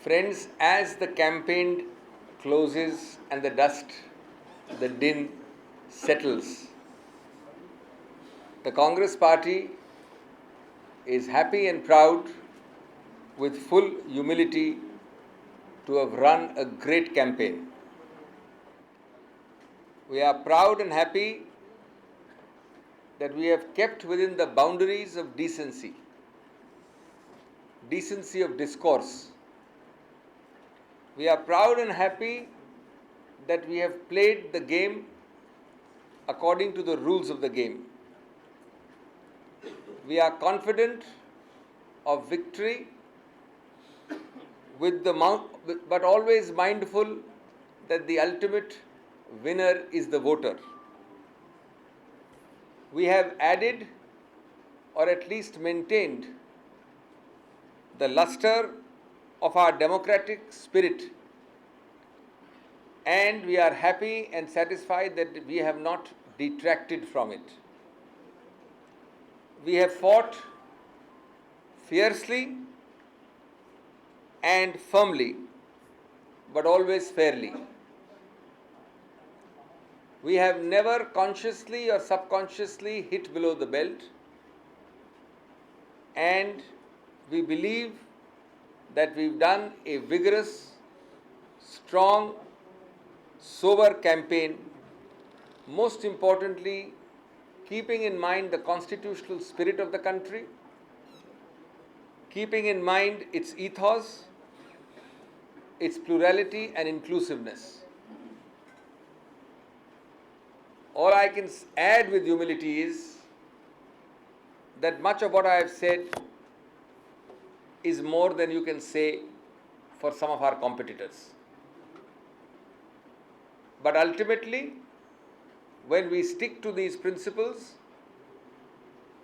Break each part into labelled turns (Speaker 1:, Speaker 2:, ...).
Speaker 1: Friends, as the campaign closes and the dust, the din settles, the Congress party is happy and proud with full humility to have run a great campaign. We are proud and happy that we have kept within the boundaries of decency of discourse. We are proud and happy that we have played the game according to the rules of the game. We are confident of victory but always mindful that the ultimate winner is the voter. We have added or at least maintained the luster of our democratic spirit, and we are happy and satisfied that we have not detracted from it. We have fought fiercely and firmly, but always fairly. We have never consciously or subconsciously hit below the belt, and we believe that we've done a vigorous, strong, sober campaign, most importantly, keeping in mind the constitutional spirit of the country, keeping in mind its ethos, its plurality and inclusiveness. All I can add with humility is that much of what I have said is more than you can say for some of our competitors. But ultimately, when we stick to these principles,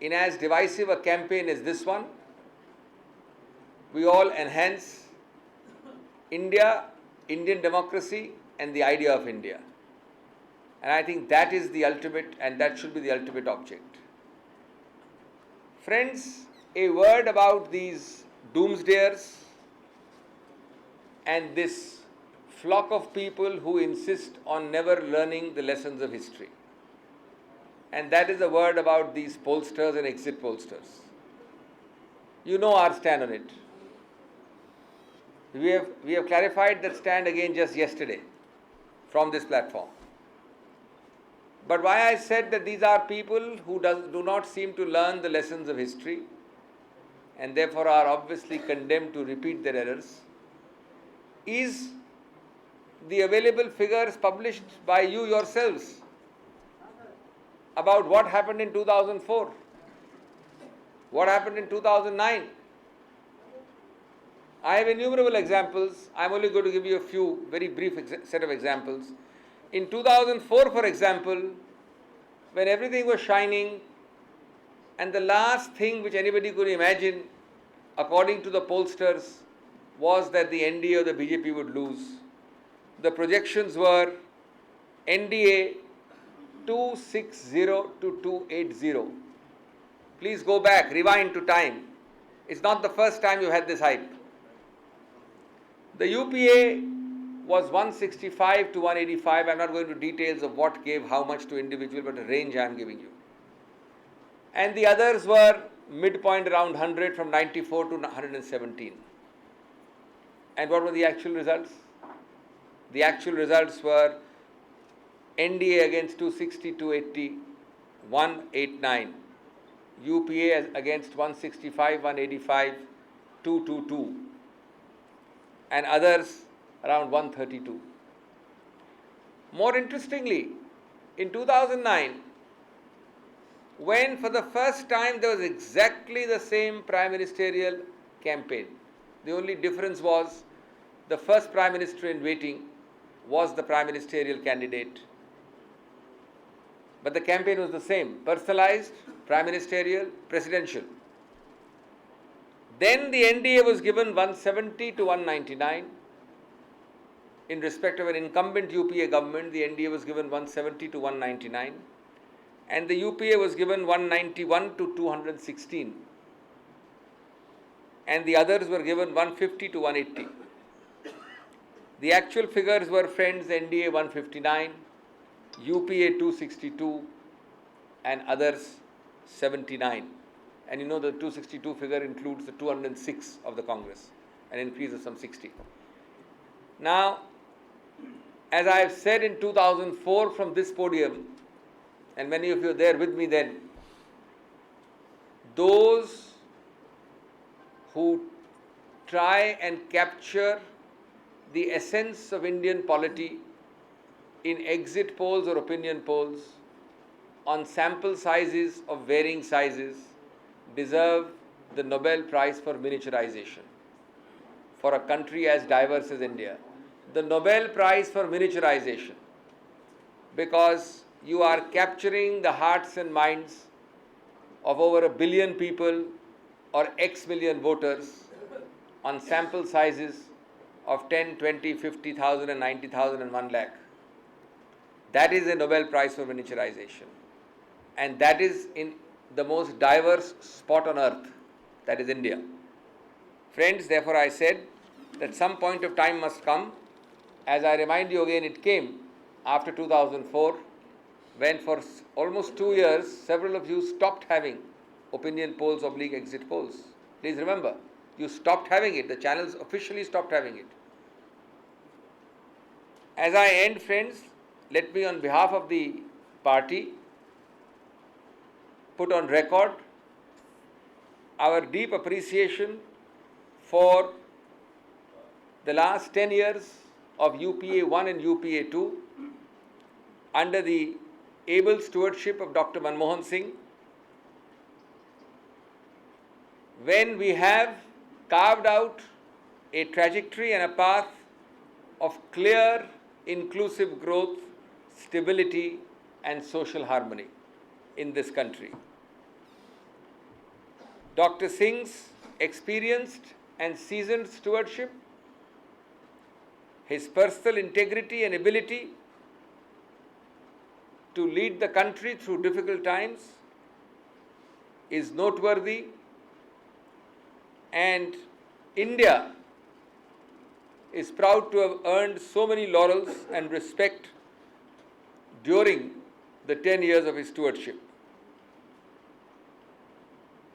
Speaker 1: in as divisive a campaign as this one, we all enhance India, Indian democracy, and the idea of India. And I think that is the ultimate, and that should be the ultimate object. Friends, a word about these doomsdayers and this flock of people who insist on never learning the lessons of history. And that is a word about these pollsters and exit pollsters. You know our stand on it. We have clarified that stand again just yesterday from this platform. But why I said that these are people who do not seem to learn the lessons of history and therefore are obviously condemned to repeat their errors is the available figures published by you yourselves about what happened in 2004, what happened in 2009. I have innumerable examples. I am only going to give you a few very brief set of examples. In 2004, for example, when everything was shining and the last thing which anybody could imagine, according to the pollsters, was that the NDA or the BJP would lose. The projections were NDA 260 to 280. Please go back, rewind to time. It's not the first time you had this hype. The UPA was 165 to 185. I'm not going into details of what gave how much to individual, but a range I'm giving you. And the others were midpoint around 100 from 94 to 117. And what were the actual results? The actual results were NDA against 260, 280, 189. UPA against 165, 185, 222. And others around 132. More interestingly, in 2009, when for the first time there was exactly the same prime ministerial campaign, the only difference was the first prime minister in waiting was the prime ministerial candidate. But the campaign was the same, personalized, prime ministerial, presidential. Then the NDA was given 170 to 199. In respect of an incumbent UPA government, the NDA was given 170 to 199. And the UPA was given 191 to 216. And the others were given 150 to 180. The actual figures were, friends, NDA 159, UPA 262, and others 79. And you know the 262 figure includes the 206 of the Congress, an increase of some 60. Now, as I have said in 2004 from this podium, and many of you were there with me then, those who try and capture the essence of Indian polity in exit polls or opinion polls on sample sizes of varying sizes deserve the Nobel Prize for miniaturization for a country as diverse as India. The Nobel Prize for miniaturization, because you are capturing the hearts and minds of over 1 billion people or X million voters on sample sizes of 10, 20, 50,000 and 90,000 and 1 lakh. That is a Nobel Prize for miniaturization. And that is in the most diverse spot on earth, that is India. Friends, therefore I said that some point of time must come. As I remind you again, it came after 2004, when for almost 2 years, several of you stopped having opinion polls / exit polls. Please remember, you stopped having it. The channels officially stopped having it. As I end, friends, let me on behalf of the party put on record our deep appreciation for the last 10 years of UPA 1 and UPA 2 under the able stewardship of Dr. Manmohan Singh, when we have carved out a trajectory and a path of clear, inclusive growth, stability, and social harmony in this country. Dr. Singh's experienced and seasoned stewardship, his personal integrity and ability to lead the country through difficult times is noteworthy, and India is proud to have earned so many laurels and respect during the 10 years of his stewardship.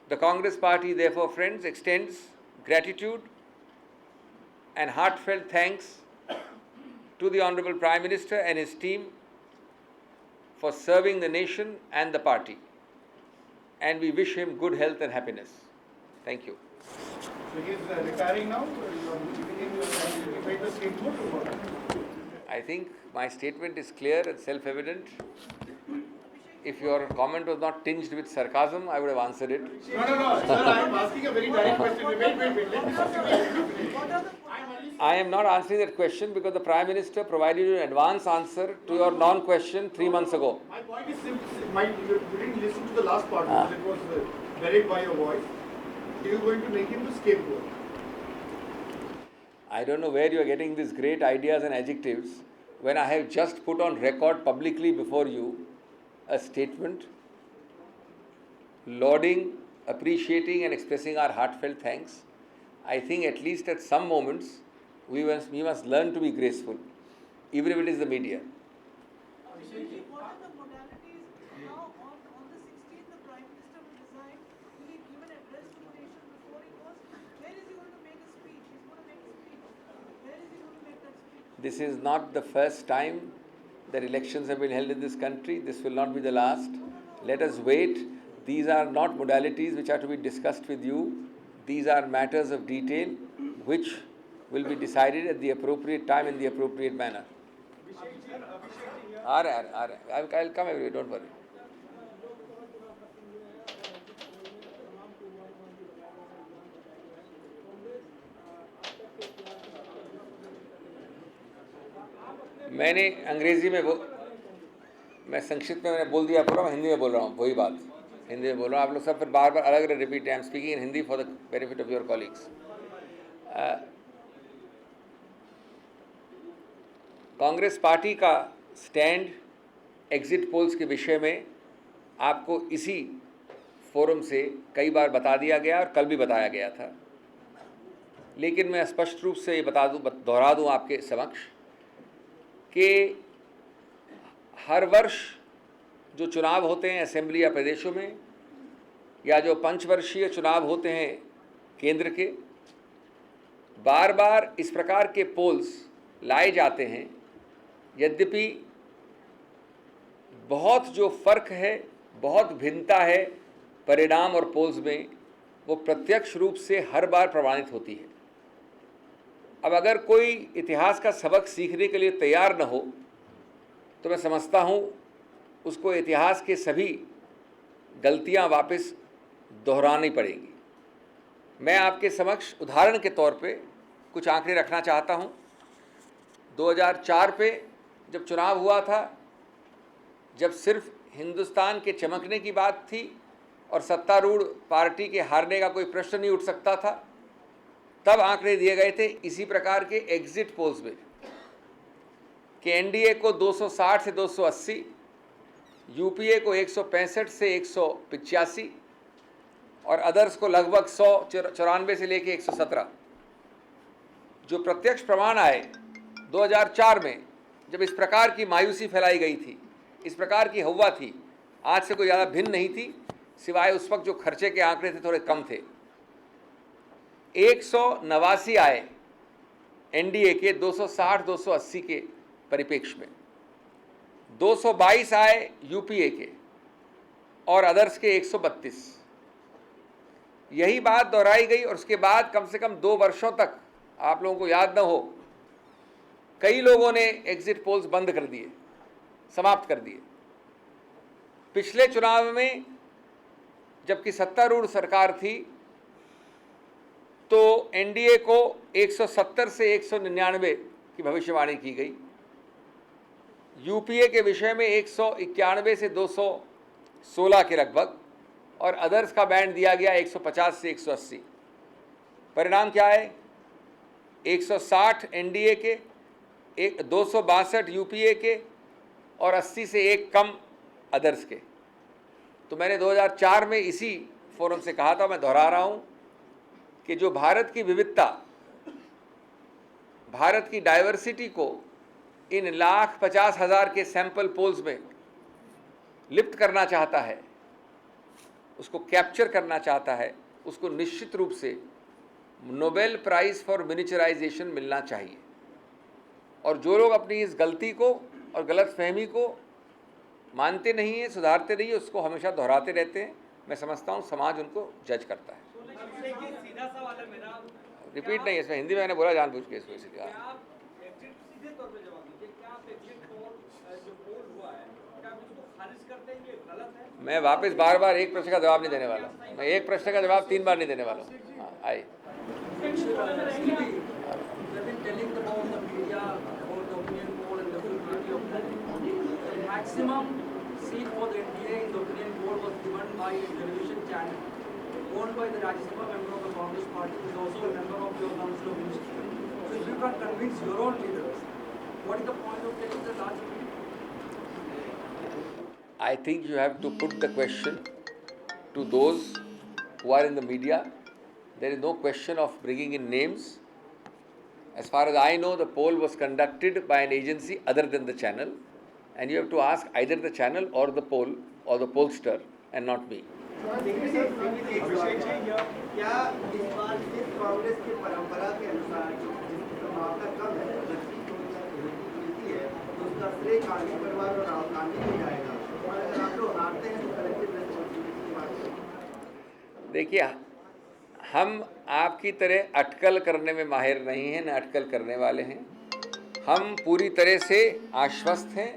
Speaker 1: The Congress Party, therefore, friends, extends gratitude and heartfelt thanks to the Honorable Prime Minister and his team for serving the nation and the party. And we wish him good health and happiness. Thank you.
Speaker 2: So he is retiring now? You made the statement or what?
Speaker 1: I think my statement is clear and self-evident. If your comment was not tinged with sarcasm, I would have answered it.
Speaker 2: No, sir, I am asking a very direct question. Wait. Let me ask you.
Speaker 1: I am not answering that question because the Prime Minister provided you an advance answer to your non-question 3 months ago.
Speaker 2: My point is simple. You didn't listen to the last part because it was buried by your voice. Are you going to make him the scapegoat?
Speaker 1: I don't know where you are getting these great ideas and adjectives when I have just put on record publicly before you a statement lauding, appreciating and expressing our heartfelt thanks. I think at least at some moments we must learn to be graceful, even if it is the media.
Speaker 3: What are the modalities now on the 16th? The Prime Minister will resign. Will he give an address to the nation before he goes? Where is he going to make a speech? He's going to make a speech. Where is he going to make that speech?
Speaker 1: This is not the first time that elections have been held in this country. This will not be the last. Let us wait. These are not modalities which are to be discussed with you. These are matters of detail which will be decided at the appropriate time in the appropriate manner. I'll come everywhere, don't worry. मैंने अंग्रेजी में मैं संक्षिप्त में मैंने बोल दिया पूरा, मैं हिंदी में बोल रहा हूँ, वही बात हिंदी में बोल रहा हूँ. आप लोग सब फिर बार बार अलग अलग repeat. I am speaking in Hindi for the benefit of your colleagues. Congress party का स्टैंड एग्जिट पोल्स के विषय में आपको इसी फोरम से कई बार बता दिया गया और कल भी बताया गया था. लेकिन मैं स्पष्ट रूप से ये दोहरा दूँ आपके समक्ष कि हर वर्ष जो चुनाव होते हैं असेंबली या प्रदेशों में, या जो पंचवर्षीय चुनाव होते हैं केंद्र के, बार बार इस प्रकार के पोल्स लाए जाते हैं। यद्यपि बहुत जो फ़र्क है, बहुत भिन्नता है परिणाम और पोल्स में, वो प्रत्यक्ष रूप से हर बार प्रमाणित होती है। अब अगर कोई इतिहास का सबक सीखने के लिए तैयार न हो तो मैं समझता हूँ उसको इतिहास के सभी गलतियाँ वापस दोहरानी पड़ेंगी। मैं आपके समक्ष उदाहरण के तौर पे कुछ आंकड़े रखना चाहता हूँ। 2004 पे जब चुनाव हुआ था, जब सिर्फ हिंदुस्तान के चमकने की बात थी और सत्तारूढ़ पार्टी के हारने का कोई प्रश्न नहीं उठ सकता था, तब आंकड़े दिए गए थे इसी प्रकार के एग्जिट पोल्स में कि एनडीए को 260 से 280, यूपीए को 165 से 185 और अदर्स को लगभग 194 से लेके 117। जो प्रत्यक्ष प्रमाण आए 2004 में, जब इस प्रकार की मायूसी फैलाई गई थी, इस प्रकार की हवा थी, आज से कोई ज़्यादा भिन्न नहीं थी, सिवाय उस वक्त जो खर्चे के आंकड़े थे थोड़े कम थे। 189 आए एनडीए के 260-280 के परिप्रेक्ष्य में, 222 आए यूपीए के और अदर्स के 132। यही बात दोहराई गई और उसके बाद कम से कम 2 वर्षों तक, आप लोगों को याद न हो, कई लोगों ने एग्जिट पोल्स बंद कर दिए, समाप्त कर दिए। पिछले चुनाव में जबकि सत्तारूढ़ सरकार थी तो एनडीए को 170 से 199 की भविष्यवाणी की गई, यूपीए के विषय में 191 से 216 के लगभग, और अदर्स का बैंड दिया गया 150 से 180। परिणाम क्या है? 160 एनडीए के, 262 यूपीए के और 80 से एक कम अदर्स के। तो मैंने 2004 में इसी फोरम से कहा था, मैं दोहरा रहा हूँ कि जो भारत की विविधता, भारत की डाइवर्सिटी को इन 1,50,000 के सैंपल पोल्स में लिप्त करना चाहता है, उसको कैप्चर करना चाहता है, उसको निश्चित रूप से नोबेल प्राइज़ फॉर मिनिचराइजेशन मिलना चाहिए। और जो लोग अपनी इस गलती को और गलतफहमी को मानते नहीं हैं, सुधारते नहीं हैं, उसको हमेशा दोहराते रहते हैं, मैं समझता हूँ समाज उनको जज करता है।
Speaker 4: सीधा सवाल है मेरा,
Speaker 1: रिपीट नहीं, इसमें हिंदी में मैंने बोला जानबूझ के, इसको इसलिए
Speaker 4: सीधे तौर पे जवाब दीजिए, क्या आप एग्जिट पोल जो पोल हुआ है, क्या आप उसको खारिज करते हैं, ये गलत है?
Speaker 1: मैं वापस बार बार एक प्रश्न का जवाब नहीं देने वाला, मैं एक प्रश्न का जवाब 3 बार नहीं देने वाला हूँ। हाँ, आइए।
Speaker 5: Maximum seat for the NDA in the opinion poll was given by a television channel owned by the Rajya Sabha member of the Congress Party, who is also a member of your Council of Ministry. So if you can't convince your own leaders, what is the point of taking the large opinion?
Speaker 1: I think you have to put the question to those who are in the media. There is no question of bringing in names. As far as I know, the poll was conducted by an agency other than the channel, and you have to ask either the channel or the poll or the pollster and not me.
Speaker 6: क्या इस बार सिर्फ कांग्रेस की परंपरा के अनुसार जिसकी संभावना कम है, है तो उसका श्रेय गांधी परिवार और राहुल गांधी को जाएगा, और अगर आप लोग हारते हैं तो कलेक्टिव रिस्पॉन्सिबिलिटी की बात करें?
Speaker 1: देखिए, हम आपकी तरह अटकल करने में माहिर नहीं हैं, न अटकल करने वाले हैं। हम पूरी तरह से आश्वस्त हैं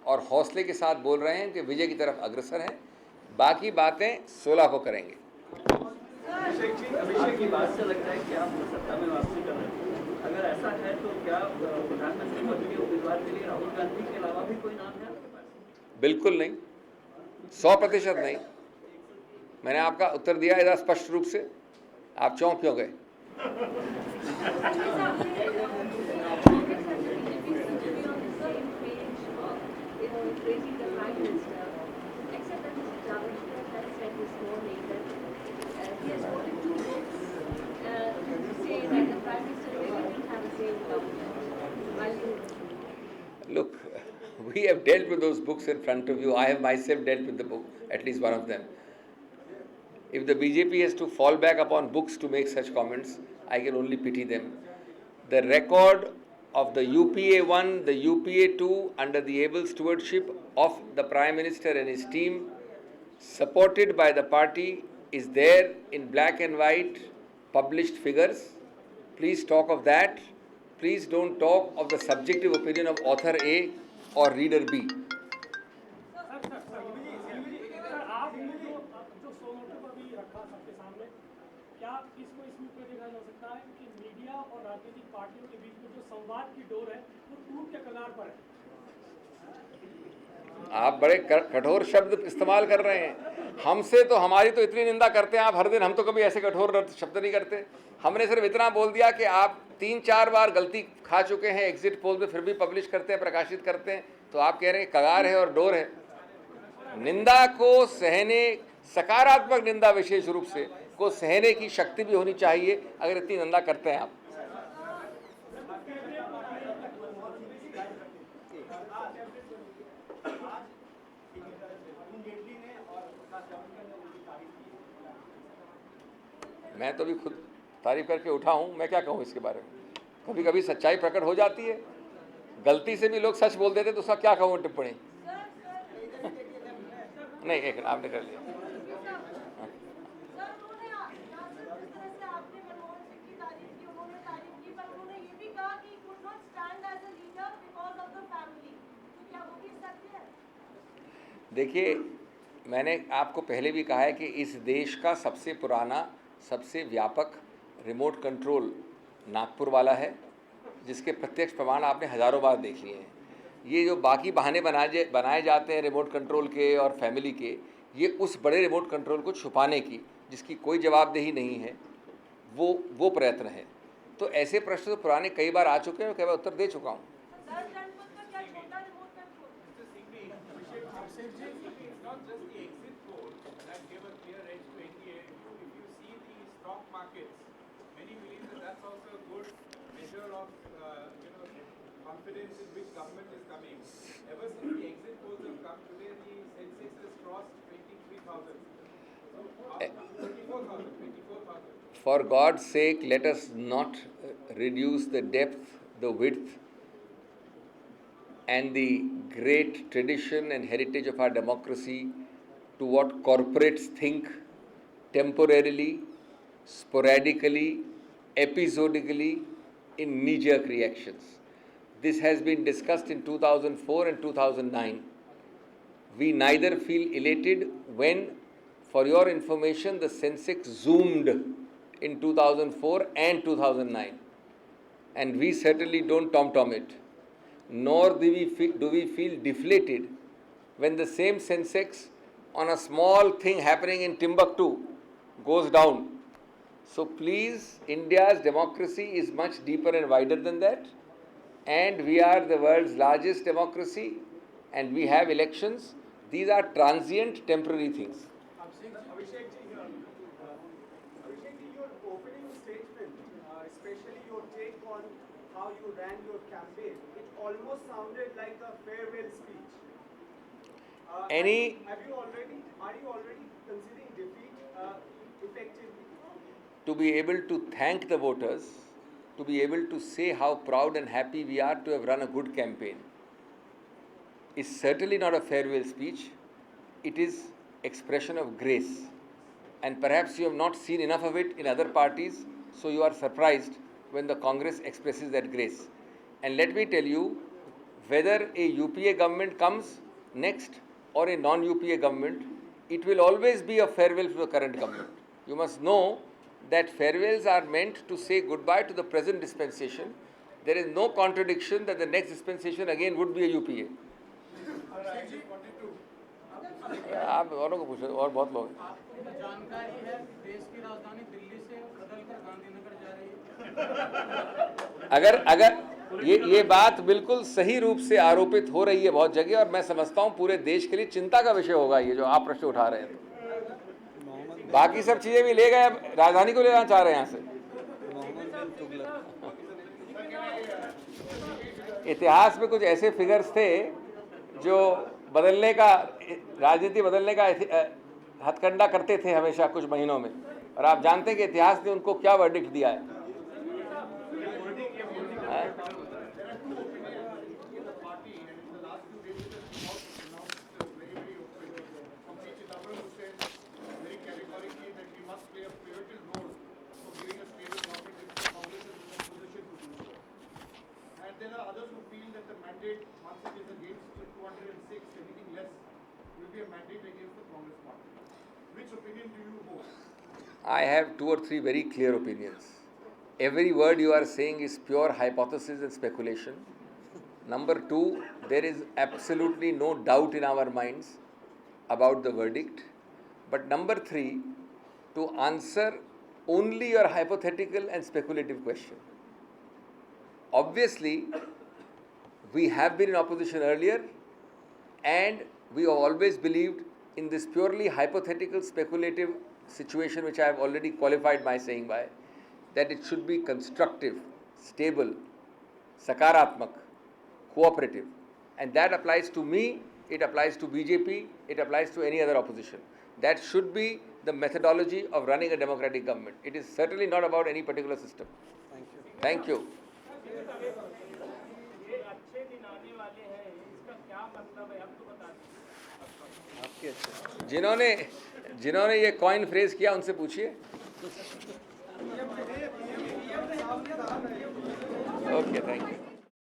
Speaker 1: और हौसले के साथ बोल रहे हैं कि विजय की तरफ अग्रसर हैं। बाकी बातें 16 को करेंगे।
Speaker 4: अभिषेक की बात से लगता है कि आप सत्ता में वापसी कर रहे हैं। अगर ऐसा है तो क्या प्रधानमंत्री पद के उम्मीदवार के लिए राहुल गांधी के अलावा भी कोई नाम है आपके पास?
Speaker 1: बिल्कुल नहीं, 100% नहीं। मैंने आपका उत्तर दिया है स्पष्ट रूप से, आप चौंक क्यों गए?
Speaker 7: He has voted 2 votes to say that the
Speaker 1: Look, we have dealt with those books in front of you. I have myself dealt with the book, at least one of them. If the BJP has to fall back upon books to make such comments, I can only pity them. The record of the UPA 1, the UPA 2, under the able stewardship of the Prime Minister and his team, supported by the party, is there in black and white, published figures. Please talk of that. Please don't talk of the subjective opinion of author A or reader B.
Speaker 7: आपने जो suo motu पर भी रखा सबके सामने, क्या इसको इस रूप में देखा जा सकता है कि मीडिया और राजनीतिक पार्टियों के बीच में जो संवाद की डोर है वो टूट के कगार पर है?
Speaker 1: आप बड़े कठोर शब्द इस्तेमाल कर रहे हैं। हमसे तो हमारी तो इतनी निंदा करते हैं आप हर दिन, हम तो कभी ऐसे कठोर शब्द नहीं करते। हमने सिर्फ इतना बोल दिया कि आप 3-4 बार गलती खा चुके हैं एग्जिट पोल में, फिर भी पब्लिश करते हैं, प्रकाशित करते हैं, तो आप कह रहे हैं कगार है और डोर है। निंदा को सहने, सकारात्मक निंदा विशेष रूप से को सहने की शक्ति भी होनी चाहिए अगर इतनी निंदा करते हैं आप। मैं तो भी खुद तारीफ करके उठा हूं, मैं क्या कहूं इसके बारे में। कभी कभी सच्चाई प्रकट हो जाती है, गलती से भी लोग सच बोल देते तो उसका क्या कहूं टिप्पणी। नहीं, एक आपने कर लिया। देखिए, मैंने आपको पहले भी कहा है कि इस देश का सबसे पुराना, सबसे व्यापक रिमोट कंट्रोल नागपुर वाला है, जिसके प्रत्यक्ष प्रमाण आपने हज़ारों बार देख लिए हैं। ये जो बाकी बहाने बनाए जाते हैं रिमोट कंट्रोल के और फैमिली के, ये उस बड़े रिमोट कंट्रोल को छुपाने की, जिसकी कोई जवाबदेही नहीं है, वो प्रयत्न है। तो ऐसे प्रश्न तो पुराने कई बार आ चुके हैं, कई बार उत्तर दे चुका हूँ।
Speaker 8: Confidence in which government is coming. Ever since the exit polls have come today, the census has crossed 23,000. So, 24,000.
Speaker 1: For God's sake, let us not reduce the depth, the width, and the great tradition and heritage of our democracy to what corporates think temporarily, sporadically, episodically, in knee-jerk reactions. This has been discussed in 2004 and 2009. We neither feel elated when, for your information, the Sensex zoomed in 2004 and 2009. And we certainly don't tom-tom it. Nor do we feel deflated when the same Sensex on a small thing happening in Timbuktu goes down. So please, India's democracy is much deeper and wider than that. And we are the world's largest democracy, and we have elections. These are transient, temporary things.
Speaker 6: Abhishek ji, your opening statement, especially your take on how you ran your campaign, it almost sounded like a farewell speech. Are you already considering defeat effectively?
Speaker 1: To be able to thank the voters, to be able to say how proud and happy we are to have run a good campaign, is certainly not a farewell speech. It is expression of grace. And perhaps you have not seen enough of it in other parties, so you are surprised when the Congress expresses that grace. And let me tell you, whether a UPA government comes next or a non-UPA government, it will always be a farewell to the current government. You must know that farewells are meant to say goodbye to the present dispensation. There is no contradiction that the next dispensation again would be a UPA. आप औरों को पूछो, और बहुत लोग हैं।
Speaker 7: जानकारी है देश की राजधानी दिल्ली से बदलकर गांधीनगर जा रही है।
Speaker 1: अगर ये बात बिल्कुल सही रूप से आरोपित हो रही है बहुत जगह, और मैं समझता हूँ पूरे देश के लिए चिंता का विषय होगा ये जो आप प्रश्न उठा रहे हैं। बाकी सब चीजें भी ले गए, राजधानी को ले जाना चाह रहे हैं यहाँ से। इतिहास में कुछ ऐसे फिगर्स थे जो बदलने का, राजनीति बदलने का हथकंडा करते थे हमेशा कुछ महीनों में, और आप जानते हैं कि इतिहास ने उनको क्या वर्डिक्ट दिया है।
Speaker 2: There are others who feel that the mandate, once it is against 206, anything less will be a mandate against the Congress party. Which opinion do you hold?
Speaker 1: I have 2 or 3 very clear opinions. Every word you are saying is pure hypothesis and speculation. Number 2, there is absolutely no doubt in our minds about the verdict. But number 3, to answer only your hypothetical and speculative question. Obviously, we have been in opposition earlier, and we have always believed in this purely hypothetical, speculative situation, which I have already qualified my saying by, that it should be constructive, stable, sakaratmak, cooperative. And that applies to me, it applies to BJP, it applies to any other opposition. That should be the methodology of running a democratic government. It is certainly not about any particular system. Thank you.
Speaker 7: ये अच्छे दिन आने वाले हैं, इसका क्या मतलब है, आप तो बता दीजिए।
Speaker 1: जिन्होंने ये कॉइन फ्रेज किया उनसे पूछिए। Okay, thank you.